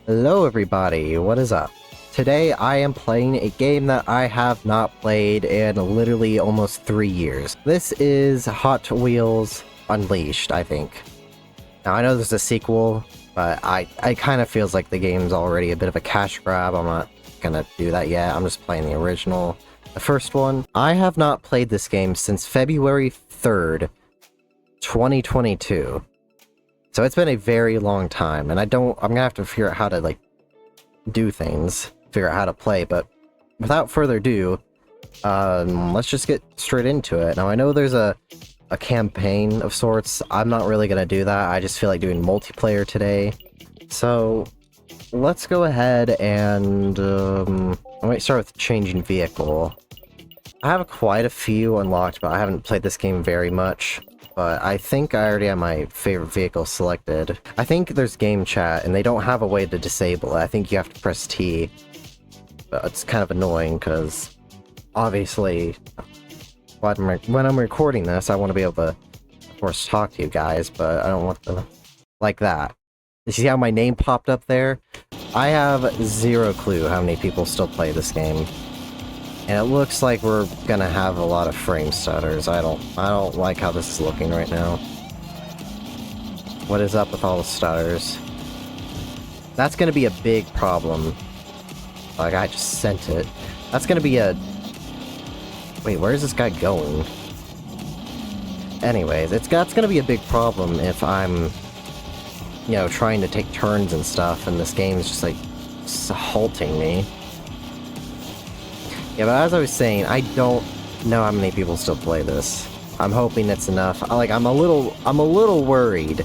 Hello everybody, what is up? Today I am playing a game that I have not played in literally almost 3 years. This is Hot Wheels Unleashed, I think. Now I know there's a sequel, but I kind of feels like the game's already a bit of a cash grab. I'm not gonna do that yet, I'm just playing the original. The first one. I have not played this game since February 3rd, 2022. So it's been a very long time, and I'm gonna have to figure out how to, do things, figure out how to play, but without further ado, let's just get straight into it. Now, I know there's a campaign of sorts. I'm not really gonna do that, I just feel like doing multiplayer today. So, let's go ahead and, I might start with changing vehicle. I have quite a few unlocked, but I haven't played this game very much. But I think I already have my favorite vehicle selected. I think there's game chat, and they don't have a way to disable it. I think you have to press T. But it's kind of annoying, because obviously, when I'm recording this, I want to be able to, of course, talk to you guys, but I don't want to, like that. You see how my name popped up there? I have zero clue how many people still play this game. And it looks like we're gonna have a lot of frame stutters. I don't like how this is looking right now. What is up with all the stutters? That's gonna be a big problem. Like, I just sent it. That's gonna be a... Wait, where is this guy going? Anyways, that's gonna be a big problem if I'm, you know, trying to take turns and stuff, and this game is just halting me. Yeah, but as I was saying, I don't know how many people still play this. I'm hoping it's enough. I'm a little worried,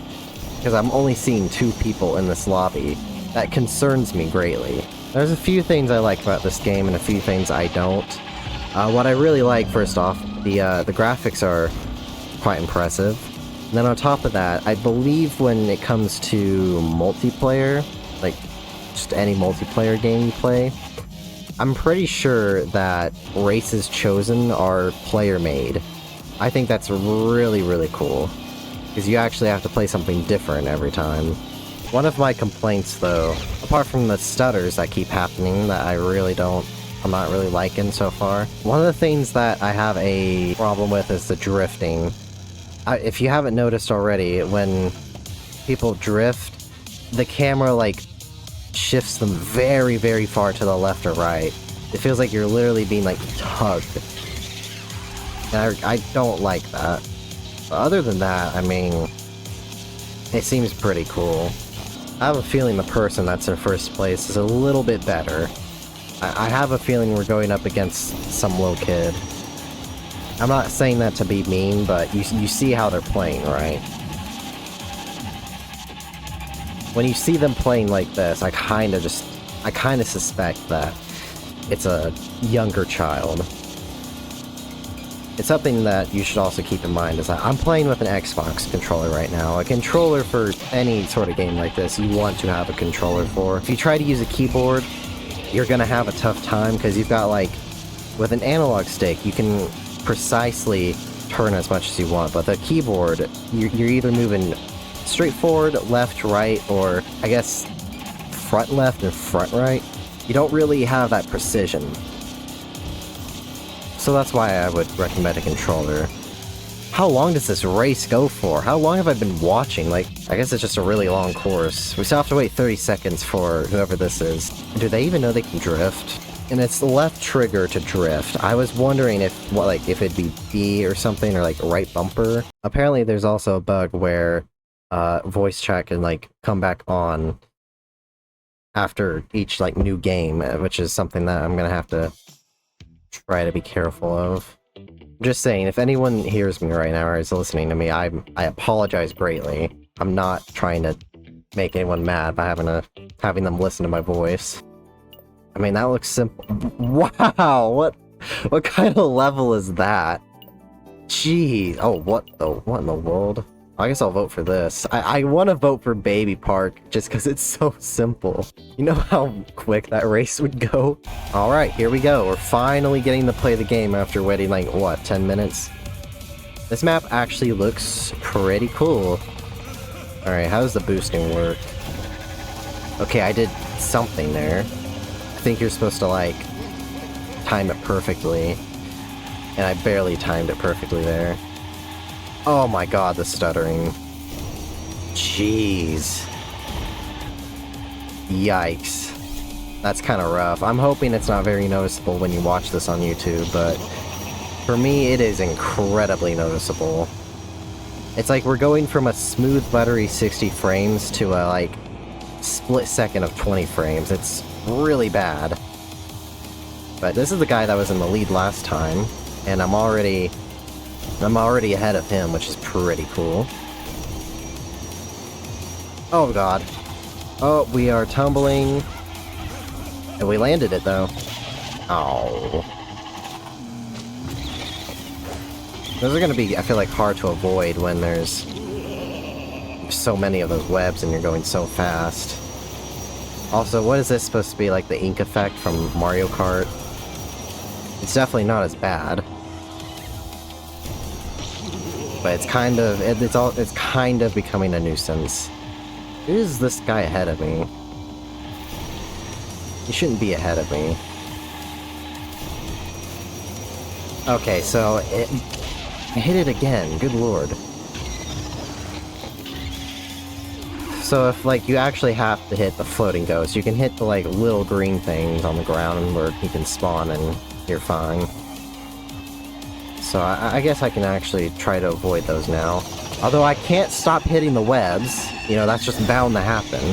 because I'm only seeing 2 people in this lobby. That concerns me greatly. There's a few things I like about this game, and a few things I don't. What I really like, first off, the graphics are quite impressive. And then on top of that, I believe when it comes to multiplayer, like, just any multiplayer game you play, I'm pretty sure that races chosen are player-made. I think that's really, really cool, because you actually have to play something different every time. One of my complaints, though, apart from the stutters that keep happening that I'm not really liking so far, one of the things that I have a problem with is the drifting. If you haven't noticed already, when people drift, the camera, shifts them very, very far to the left or right. It feels like you're literally being, tugged. And I don't like that. But other than that, I mean, it seems pretty cool. I have a feeling the person that's in first place is a little bit better. I have a feeling we're going up against some little kid. I'm not saying that to be mean, but you see how they're playing, right? When you see them playing like this, I kind of suspect that it's a younger child. It's something that you should also keep in mind, is that I'm playing with an Xbox controller right now. A controller for any sort of game like this, you want to have a controller for. If you try to use a keyboard, you're gonna have a tough time, because you've got, with an analog stick, you can precisely turn as much as you want, but the keyboard, you're either moving straight forward, left, right, or I guess front left and front right. You don't really have that precision. So that's why I would recommend a controller. How long does this race go for? How long have I been watching? I guess it's just a really long course. We still have to wait 30 seconds for whoever this is. Do they even know they can drift? And it's the left trigger to drift. I was wondering if it'd be B or something, or right bumper. Apparently there's also a bug where voice chat can come back on after each new game, which is something that I'm gonna have to try to be careful of. Just saying, if anyone hears me right now or is listening to me, I apologize greatly. I'm not trying to make anyone mad by having them listen to my voice. I mean, that looks simple. Wow, what kind of level is that? Jeez. Oh, what in the world? I guess I'll vote for this. I want to vote for Baby Park, just because it's so simple. You know how quick that race would go? Alright, here we go. We're finally getting to play the game after waiting, 10 minutes? This map actually looks pretty cool. Alright, how does the boosting work? Okay, I did something there. I think you're supposed to, like, time it perfectly. And I barely timed it perfectly there. Oh my god, the stuttering. Jeez. Yikes. That's kind of rough. I'm hoping it's not very noticeable when you watch this on YouTube, but for me, it is incredibly noticeable. It's like we're going from a smooth, buttery 60 frames to a, like, split second of 20 frames. It's really bad. But this is the guy that was in the lead last time, and I'm already ahead of him, which is pretty cool. Oh god. Oh, we are tumbling. And we landed it, though. Oh. Those are gonna be, I feel like, hard to avoid when there's so many of those webs and you're going so fast. Also, what is this supposed to be, like the ink effect from Mario Kart? It's definitely not as bad. But it's kind of, it's kind of becoming a nuisance. Who's this guy ahead of me? He shouldn't be ahead of me. Okay, so I hit it again, good lord. So if, like, you actually have to hit the floating ghost, you can hit the, like, little green things on the ground where he can spawn and you're fine. So I guess I can actually try to avoid those now. Although I can't stop hitting the webs, you know, that's just bound to happen,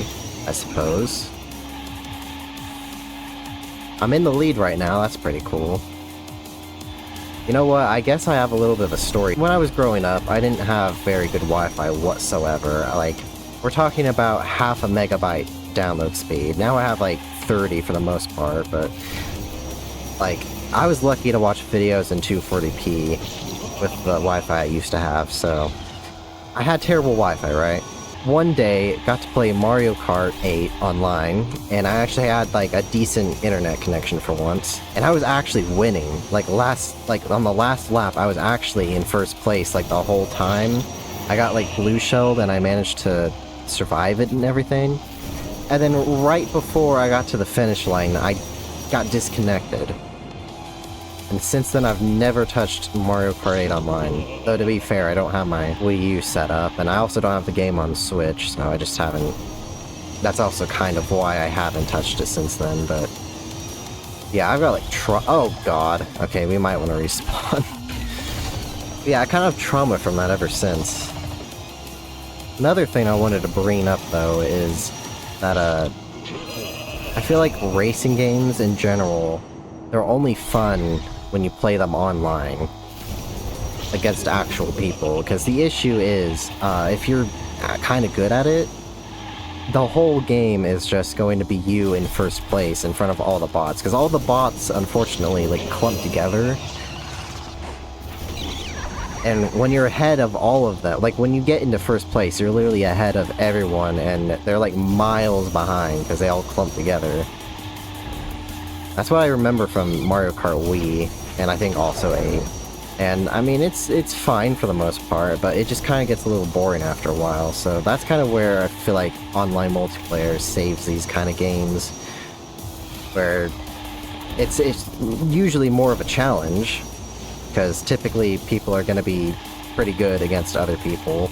I suppose. I'm in the lead right now, that's pretty cool. You know what, I guess I have a little bit of a story. When I was growing up, I didn't have very good Wi-Fi whatsoever. Like, we're talking about half a megabyte download speed. Now I have like 30 for the most part, but like, I was lucky to watch videos in 240p with the Wi-Fi I used to have, so I had terrible Wi-Fi, right? One day, got to play Mario Kart 8 online, and I actually had, like, a decent internet connection for once. And I was actually winning. Like, on the last lap, I was actually in first place, like, the whole time. I got, like, blue-shelled, and I managed to survive it and everything. And then right before I got to the finish line, I got disconnected. And since then, I've never touched Mario Kart 8 Online. Though, to be fair, I don't have my Wii U set up, and I also don't have the game on Switch, so I just haven't... That's also kind of why I haven't touched it since then, but... Yeah, I've got, like, oh, God. Okay, we might want to respawn. Yeah, I kind of have trauma from that ever since. Another thing I wanted to bring up, though, is that, I feel like racing games in general, they're only fun when you play them online against actual people, because the issue is, if you're kind of good at it, the whole game is just going to be you in first place in front of all the bots, because all the bots, unfortunately, like, clump together. And when you're ahead of all of them, like, when you get into first place, you're literally ahead of everyone, and they're, like, miles behind, because they all clump together. That's what I remember from Mario Kart Wii, and I think also 8. And, I mean, it's fine for the most part, but it just kind of gets a little boring after a while, so that's kind of where I feel like online multiplayer saves these kind of games, where it's usually more of a challenge, because typically people are going to be pretty good against other people,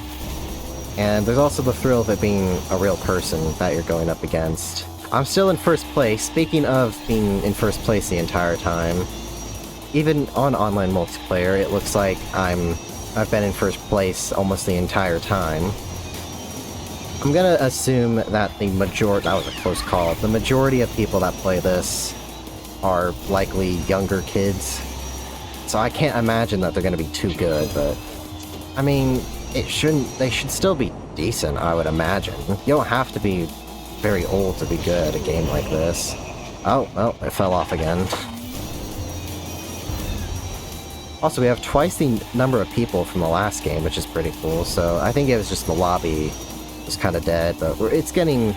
and there's also the thrill of it being a real person that you're going up against. I'm still in first place. Speaking of being in first place the entire time, even on online multiplayer, it looks like I've been in first place almost the entire time. I'm gonna assume that the majority, that was a close call, the majority of people that play this are likely younger kids, so I can't imagine that they're gonna be too good, but I mean, they should still be decent, I would imagine. You don't have to be very old to be good at a game like this. Oh, well, it fell off again. Also, we have twice the number of people from the last game, which is pretty cool, so I think it was just the lobby was kind of dead, but it's getting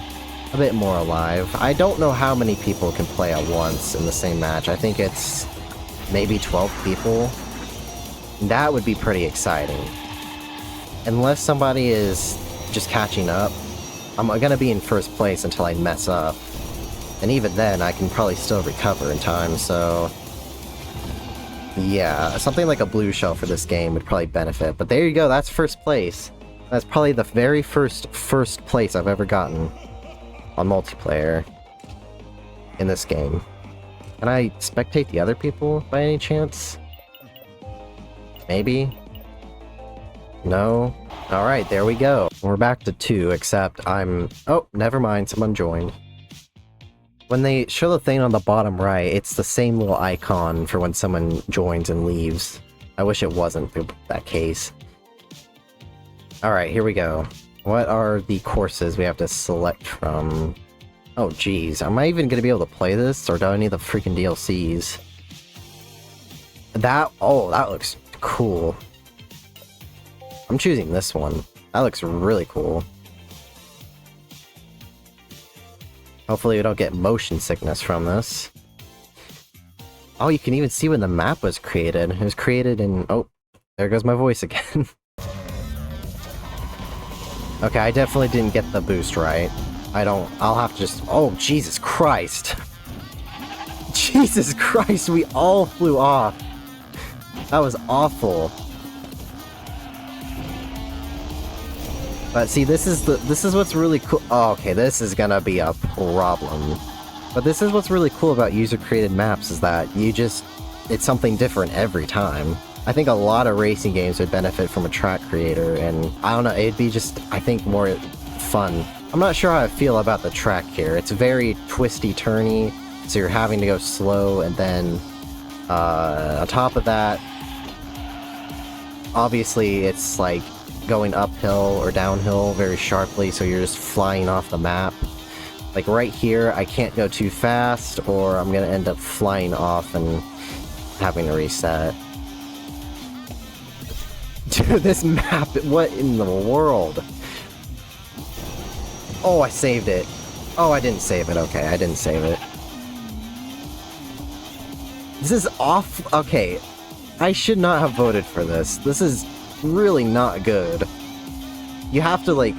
a bit more alive. I don't know how many people can play at once in the same match. I think it's maybe 12 people. That would be pretty exciting. Unless somebody is just catching up, I'm gonna be in first place until I mess up. And even then, I can probably still recover in time, so... yeah, something like a blue shell for this game would probably benefit. But there you go, that's first place. That's probably the very first place I've ever gotten on multiplayer in this game. Can I spectate the other people by any chance? Maybe? No? Alright, there we go. We're back to 2, except I'm... oh, never mind, someone joined. When they show the thing on the bottom right, it's the same little icon for when someone joins and leaves. I wish it wasn't that case. Alright, here we go. What are the courses we have to select from? Oh geez, am I even gonna be able to play this, or do I need the freaking DLCs? Oh, that looks cool. I'm choosing this one. That looks really cool. Hopefully we don't get motion sickness from this. Oh, you can even see when the map was created. It was created in... oh, there goes my voice again. Okay, I definitely didn't get the boost right. I'll have to just... oh, Jesus Christ! Jesus Christ, we all flew off! That was awful. But see, this is what's really cool. Oh, okay, this is gonna be a problem. But this is what's really cool about user-created maps, is that it's something different every time. I think a lot of racing games would benefit from a track creator, and I don't know, it'd be just, I think, more fun. I'm not sure how I feel about the track here. It's very twisty-turny, so you're having to go slow, and then on top of that, obviously it's like going uphill or downhill very sharply, so you're just flying off the map. Like right here, I can't go too fast, or I'm gonna end up flying off and having to reset. Dude, this map, what in the world? Oh, I saved it. Oh, I didn't save it. Okay, I didn't save it. This is off. Okay, I should not have voted for this. This is really not good. You have to, like,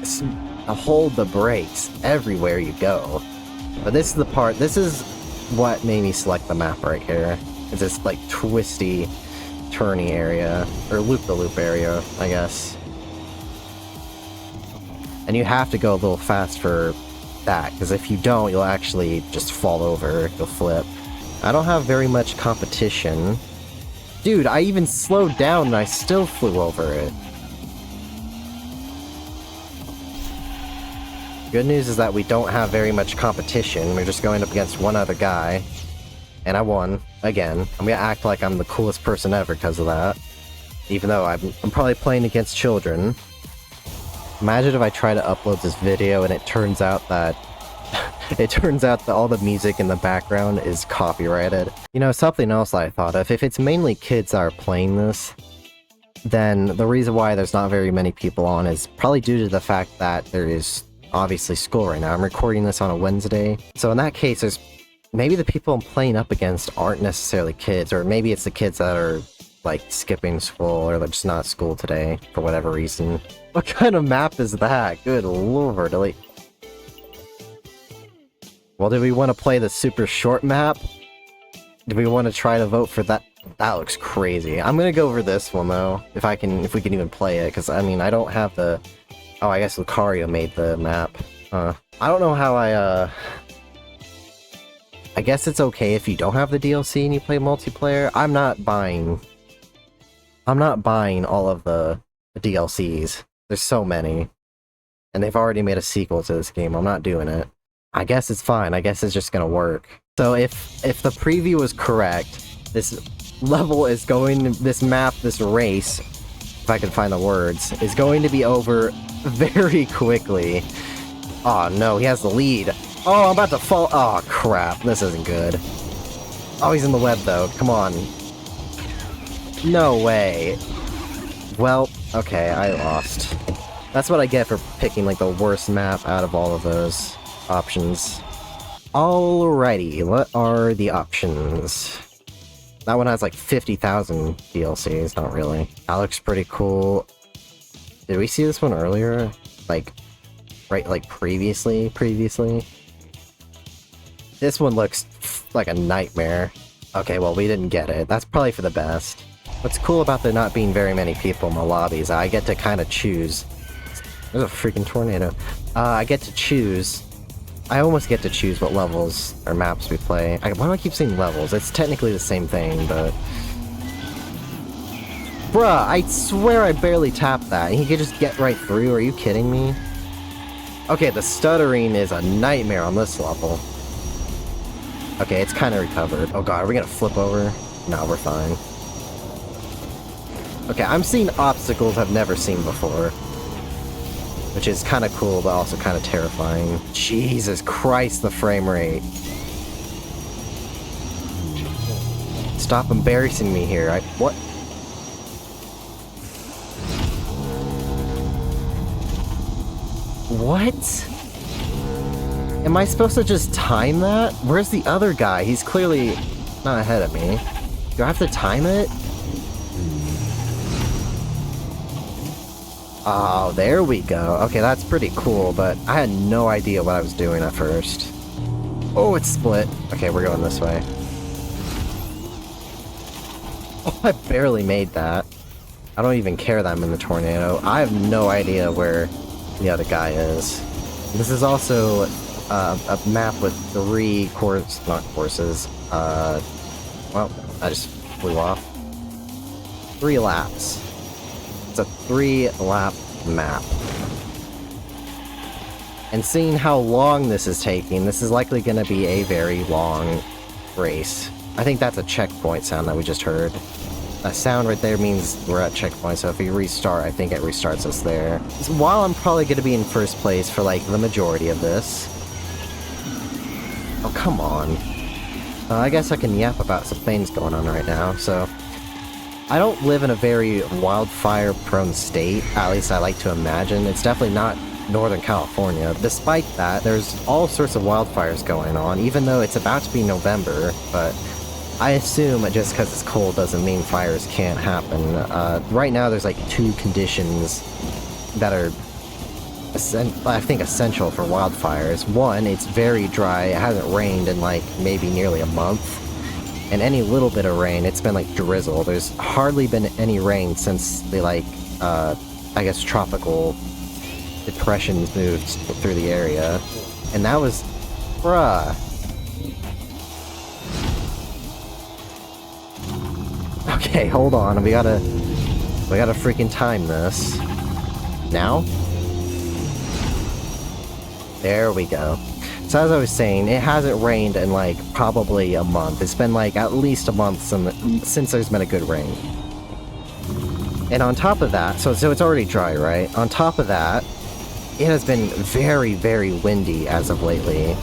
hold the brakes everywhere you go. But this is the part, this is what made me select the map right here. It's this, like, twisty, turny area, or loop-the-loop area, I guess. And you have to go a little fast for that, because if you don't, you'll actually just fall over, you'll flip. I don't have very much competition. Dude, I even slowed down and I still flew over it. Good news is that we don't have very much competition. We're just going up against one other guy. And I won. Again. I'm gonna act like I'm the coolest person ever because of that. Even though I'm probably playing against children. Imagine if I try to upload this video and it turns out that all the music in the background is copyrighted. You know, something else I thought of, if it's mainly kids that are playing this, then the reason why there's not very many people on is probably due to the fact that there is obviously school right now. I'm recording this on a Wednesday. So in that case, maybe the people I'm playing up against aren't necessarily kids, or maybe it's the kids that are like skipping school, or they're just not at school today for whatever reason. What kind of map is that? Good lord, like... well, do we want to play the super short map? Do we want to try to vote for that? That looks crazy. I'm gonna go over this one though, if we can even play it, because I mean, I don't have the... oh, I guess Lucario made the map. I don't know how I guess it's okay if you don't have the DLC and you play multiplayer. I'm not buying all of the DLCs. There's so many. And they've already made a sequel to this game. I'm not doing it. I guess it's fine. I guess it's just gonna work. So if the preview was correct, this level is going... this map, this race, if I can find the words, is going to be over very quickly. Oh no, he has the lead. Oh, I'm about to fall. Oh crap, this isn't good. Oh, he's in the web though. Come on. No way. Well, okay, I lost. That's what I get for picking like the worst map out of all of those options. Alrighty, what are the options? That one has like 50,000 DLCs, not really. That looks pretty cool. Did we see this one earlier? Like right, like previously. This one looks like a nightmare. Okay, well, we didn't get it. That's probably for the best. What's cool about there not being very many people in the lobbies, I get to kind of choose. There's a freaking tornado. I get to choose. I almost get to choose what levels or maps we play. Why do I keep saying levels? It's technically the same thing, but... Bruh, I swear I barely tapped that, and he could just get right through. Are you kidding me? Okay, the stuttering is a nightmare on this level. Okay, it's kind of recovered. Oh god, are we gonna flip over? No, we're fine. Okay, I'm seeing obstacles I've never seen before. Which is kind of cool, but also kind of terrifying. Jesus Christ, the frame rate. Stop embarrassing me here. What? What? Am I supposed to just time that? Where's the other guy? He's clearly not ahead of me. Do I have to time it? Oh, there we go. Okay, that's pretty cool, but I had no idea what I was doing at first. Oh, it's split. Okay, we're going this way. Oh, I barely made that. I don't even care that I'm in the tornado. I have no idea where the other guy is. This is also a map with 3 courses. Well, I just flew off. 3 laps. It's a 3-lap map. And seeing how long this is taking, this is likely going to be a very long race. I think that's a checkpoint sound that we just heard. That sound right there means we're at checkpoint, so if we restart, I think it restarts us there. So while I'm probably going to be in first place for, like, the majority of this... Oh, come on. I guess I can yap about some things going on right now, so... I don't live in a very wildfire-prone state, at least I like to imagine. It's definitely not Northern California. Despite that, there's all sorts of wildfires going on, even though it's about to be November, but I assume just because it's cold doesn't mean fires can't happen. Right now there's like 2 conditions that are, I think, essential for wildfires. One, it's very dry, it hasn't rained in like maybe nearly a month. And any little bit of rain, it's been like drizzle. There's hardly been any rain since the I guess tropical depressions moved through the area. And that was... bruh. Okay, hold on. We gotta freaking time this. Now? There we go. So as I was saying, it hasn't rained in like probably a month. It's been like at least a month since there's been a good rain. And on top of that, so it's already dry, right? On top of that, it has been very, very windy as of lately.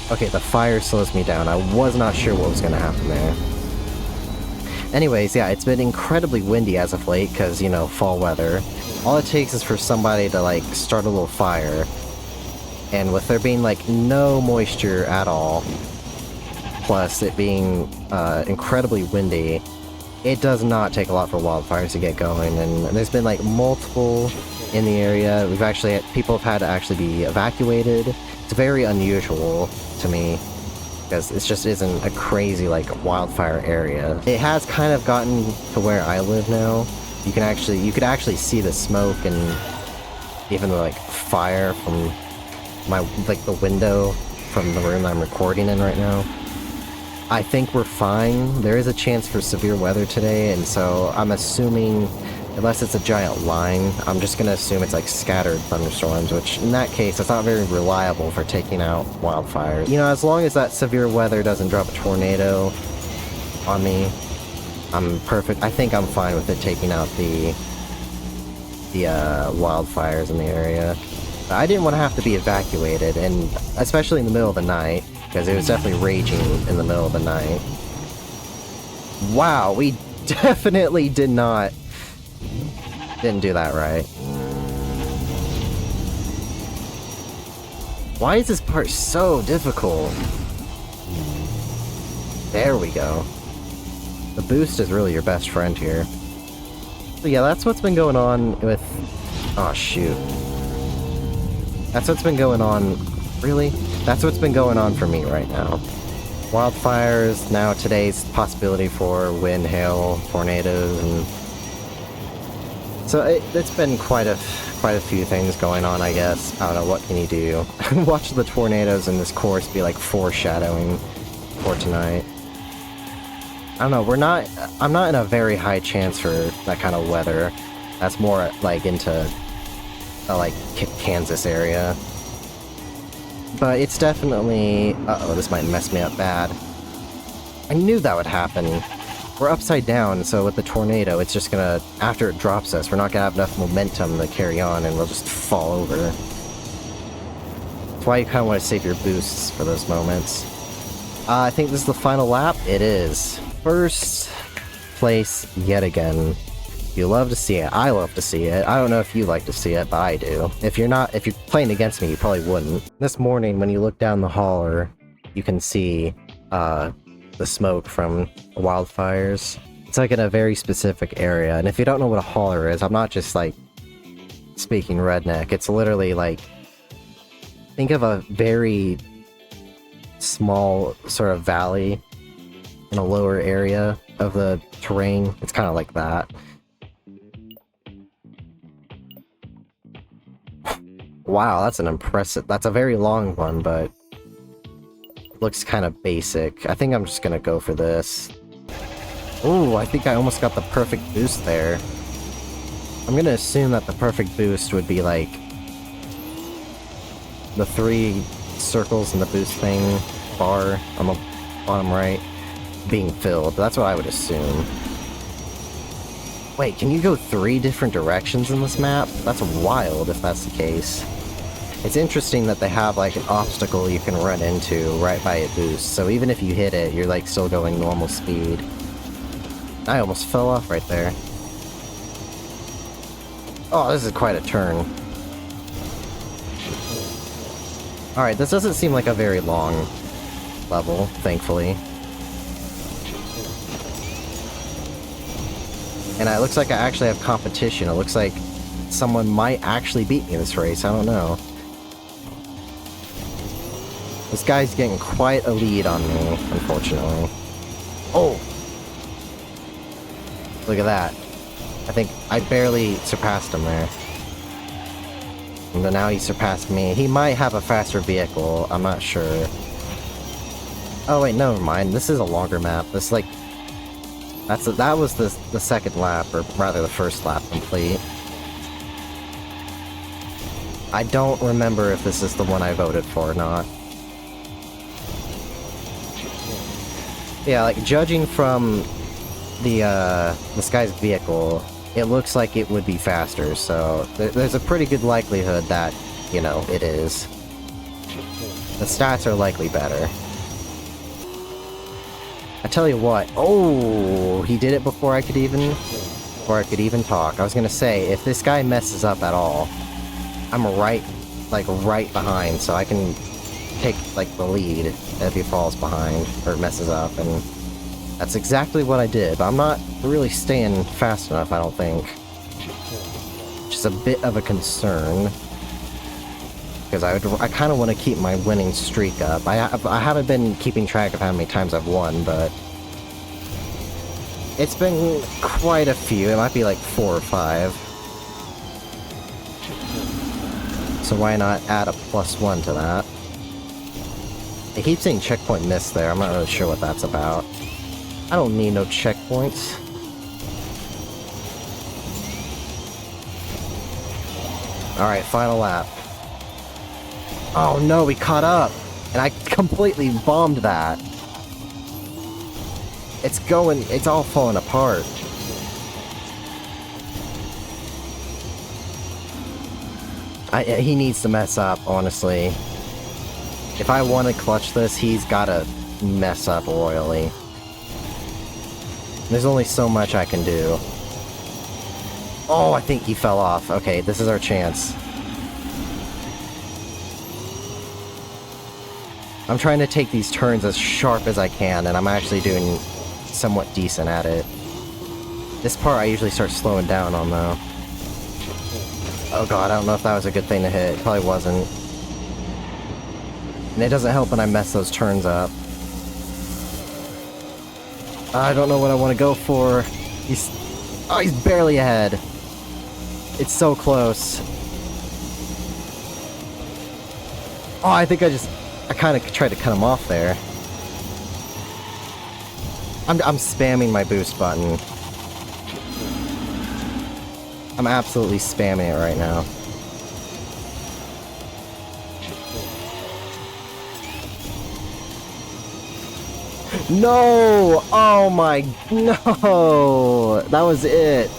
Okay, the fire slows me down. I was not sure what was going to happen there. Anyways, yeah, it's been incredibly windy as of late because, you know, fall weather. All it takes is for somebody to like start a little fire. And with there being, like, no moisture at all, plus it being incredibly windy, it does not take a lot for wildfires to get going. And there's been, like, multiple in the area. We've actually had, people have had to actually be evacuated. It's very unusual to me, because it just isn't a crazy, like, wildfire area. It has kind of gotten to where I live now. You could actually see the smoke and even the, like, fire from the window from the room I'm recording in right now. I think we're fine. There is a chance for severe weather today, and so I'm assuming, unless it's a giant line, I'm just gonna assume it's like scattered thunderstorms, which in that case, it's not very reliable for taking out wildfires. You know, as long as that severe weather doesn't drop a tornado on me, I'm perfect. I think I'm fine with it taking out the wildfires in the area. I didn't want to have to be evacuated, and especially in the middle of the night, because it was definitely raging in the middle of the night. Wow, we definitely didn't do that right. Why is this part so difficult? There we go. The boost is really your best friend here. So yeah, that's what's been going on with... oh shoot. That's what's been going on. Really? That's what's been going on for me right now. Wildfires, now today's possibility for wind, hail, tornadoes, and... So it's been quite a few things going on, I guess. I don't know, what can you do? Watch the tornadoes in this course be like foreshadowing for tonight. I don't know, I'm not in a very high chance for that kind of weather. That's more like into like Kansas area. But it's definitely... Uh-oh, this might mess me up bad. I knew that would happen. We're upside down, so with the tornado, it's just gonna... After it drops us, we're not gonna have enough momentum to carry on, and we'll just fall over. That's why you kinda want to save your boosts for those moments. I think this is the final lap. It is. First place yet again. You love to see it. I love to see it. I don't know if you like to see it, but I do. If you're playing against me, you probably wouldn't. This morning, when you look down the hauler, you can see the smoke from the wildfires. It's like in a very specific area, and if you don't know what a hauler is, I'm not just like speaking redneck. It's literally like, think of a very small sort of valley in a lower area of the terrain. It's kind of like that. Wow, that's an impressive... That's a very long one, but... It looks kind of basic. I think I'm just gonna go for this. Ooh, I think I almost got the perfect boost there. I'm gonna assume that the perfect boost would be like... the 3 circles in the boost thing, bar on the bottom right, being filled. That's what I would assume. Wait, can you go 3 different directions in this map? That's wild if that's the case. It's interesting that they have like an obstacle you can run into right by a boost, so even if you hit it, you're like still going normal speed. I almost fell off right there. Oh, this is quite a turn. Alright, this doesn't seem like a very long level, thankfully. And it looks like I actually have competition. It looks like someone might actually beat me in this race, I don't know. This guy's getting quite a lead on me, unfortunately. Oh! Look at that. I think I barely surpassed him there. And then now he surpassed me. He might have a faster vehicle, I'm not sure. Oh wait, never mind. This is a longer map. This like... that was the second lap, or rather the first lap complete. I don't remember if this is the one I voted for or not. Yeah, like, judging from this guy's vehicle, it looks like it would be faster, so there's a pretty good likelihood that, you know, it is. The stats are likely better. I tell you what, oh, he did it before I could even talk. I was gonna say, if this guy messes up at all, I'm right behind, so I can take, like, the lead if he falls behind, or messes up, and that's exactly what I did, but I'm not really staying fast enough, I don't think. Which is a bit of a concern, because I kind of want to keep my winning streak up. I haven't been keeping track of how many times I've won, but it's been quite a few. It might be like 4 or 5. So why not add a +1 to that? I keep saying checkpoint missed there. I'm not really sure what that's about. I don't need no checkpoints. Alright, final lap. Oh no, we caught up! And I completely bombed that. It's all falling apart. He needs to mess up, honestly. If I want to clutch this, he's gotta mess up royally. There's only so much I can do. Oh, I think he fell off. Okay, this is our chance. I'm trying to take these turns as sharp as I can, and I'm actually doing somewhat decent at it. This part I usually start slowing down on, though. Oh god, I don't know if that was a good thing to hit. It probably wasn't. And it doesn't help when I mess those turns up. I don't know what I want to go for. He's barely ahead. It's so close. Oh, I think I kind of tried to cut him off there. I'm spamming my boost button. I'm absolutely spamming it right now. No! Oh my... No! That was it.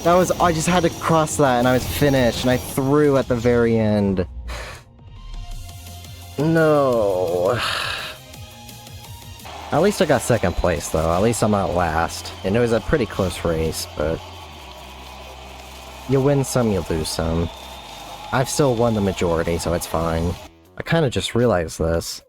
I just had to cross that and I was finished and I threw at the very end. No. At least I got second place though. At least I'm not last. And it was a pretty close race, but... You win some, you lose some. I've still won the majority, so it's fine. I kind of just realized this.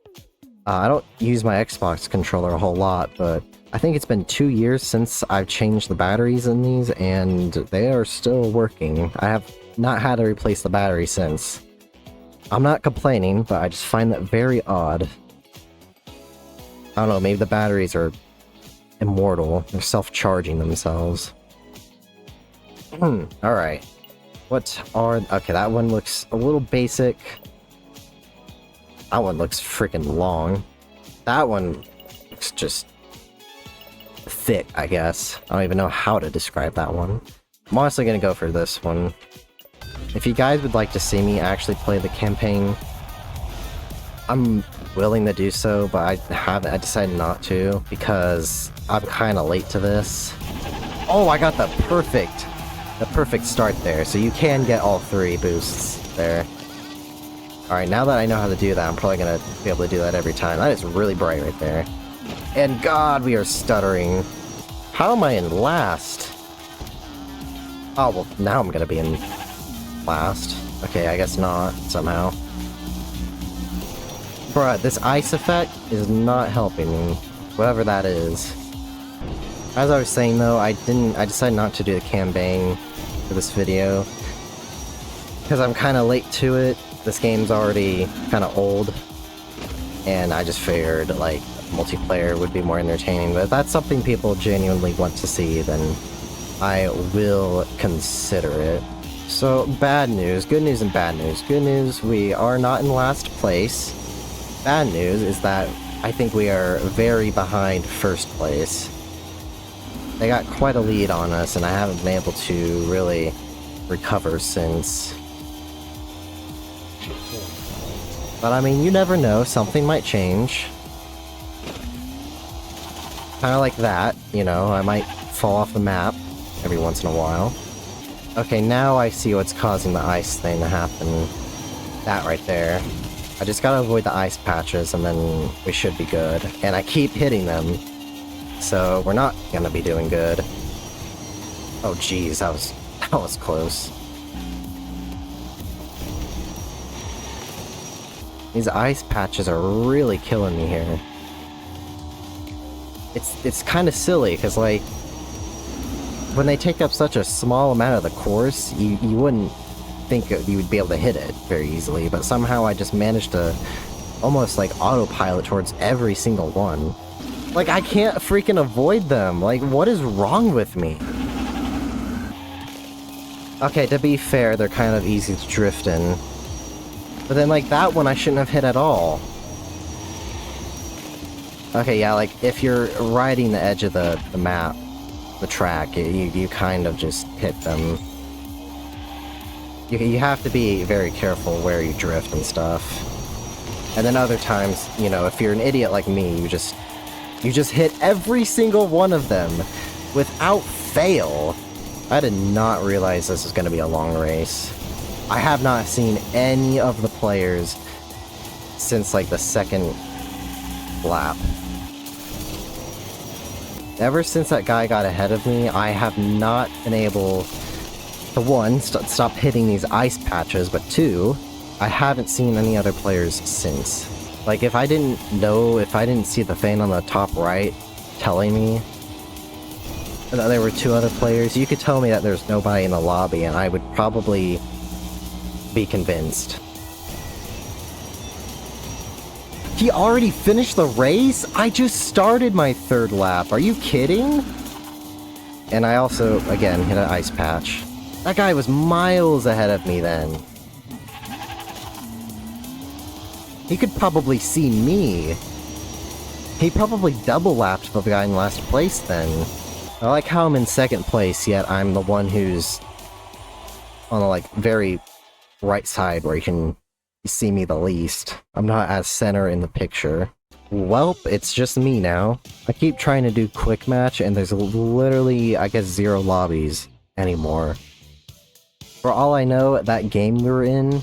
I don't use my Xbox controller a whole lot, but I think it's been 2 years since I've changed the batteries in these, and they are still working. I have not had to replace the battery since. I'm not complaining, but I just find that very odd. I don't know, maybe the batteries are immortal. They're self-charging themselves. Alright. Okay, that one looks a little basic. That one looks freaking long. That one looks just... thick, I guess. I don't even know how to describe that one. I'm honestly gonna go for this one. If you guys would like to see me actually play the campaign, I'm willing to do so, but I decided not to, because I'm kinda late to this. Oh, I got the perfect start there, so you can get all 3 boosts there. Alright, now that I know how to do that, I'm probably gonna be able to do that every time. That is really bright right there. And god, we are stuttering. How am I in last? Oh, well, now I'm gonna be in last. Okay, I guess not, somehow. Bruh, this ice effect is not helping me. Whatever that is. As I was saying though, I decided not to do the campaign for this video. Because I'm kinda late to it. This game's already kinda old. And I just figured, like, multiplayer would be more entertaining, but if that's something people genuinely want to see, then I will consider it. So, bad news. Good news and bad news. Good news, we are not in last place. Bad news is that I think we are very behind first place. They got quite a lead on us, and I haven't been able to really recover since. But I mean, you never know, something might change. Kinda like that, you know, I might fall off the map every once in a while. Okay, now I see what's causing the ice thing to happen. That right there. I just gotta avoid the ice patches and then we should be good. And I keep hitting them, so we're not gonna be doing good. Oh geez, that was close. These ice patches are really killing me here. It's kind of silly, because, like, when they take up such a small amount of the course, you wouldn't think you would be able to hit it very easily, but somehow I just managed to almost, like, autopilot towards every single one. Like, I can't freaking avoid them! Like, what is wrong with me? Okay, to be fair, they're kind of easy to drift in. But then, like, that one I shouldn't have hit at all. Okay, yeah, like, if you're riding the edge of the map, the track, you kind of just hit them. You have to be very careful where you drift and stuff. And then other times, you know, if you're an idiot like me, you just hit every single one of them without fail. I did not realize this was going to be a long race. I have not seen any of the players since, like, the second lap. Ever since that guy got ahead of me, I have not been able to, one, stop hitting these ice patches, but two, I haven't seen any other players since. Like, if I didn't see the thing on the top right telling me that there were 2 other players, you could tell me that there's nobody in the lobby, and I would probably be convinced. He already finished the race? I just started my 3rd lap. Are you kidding? And I also, again, hit an ice patch. That guy was miles ahead of me then. He could probably see me. He probably double lapped the guy in last place then. I like how I'm in 2nd place, yet I'm the one who's on the, like, very right side where you can see me the least. I'm not as center in the picture. Welp, it's just me now. I keep trying to do quick match, and there's literally, I guess, 0 lobbies anymore. For all I know, that game we were in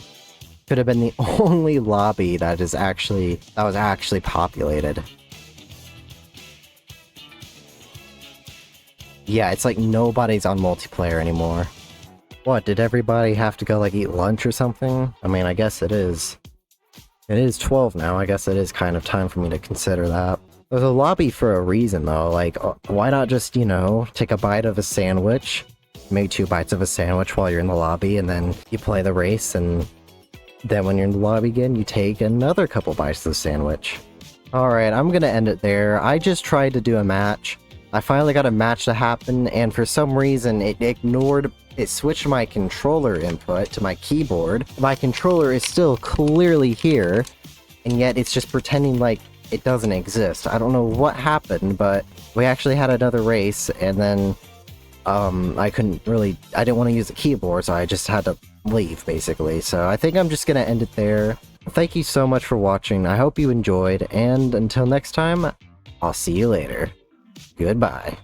could have been the only lobby that was actually populated. Yeah, it's like nobody's on multiplayer anymore. What, did everybody have to go, like, eat lunch or something? I mean, I guess it is. It is 12 now, I guess it is kind of time for me to consider that. There's a lobby for a reason, though. Like, why not just, you know, take a bite of a sandwich, maybe 2 bites of a sandwich while you're in the lobby, and then you play the race, and then when you're in the lobby again, you take another couple bites of the sandwich. Alright, I'm gonna end it there. I just tried to do a match. I finally got a match to happen, and for some reason, it switched my controller input to my keyboard. My controller is still clearly here, and yet it's just pretending like it doesn't exist. I don't know what happened, but we actually had another race, and then I didn't want to use the keyboard, so I just had to leave, basically. So I think I'm just gonna end it there. Thank you so much for watching. I hope you enjoyed, and until next time, I'll see you later. Goodbye.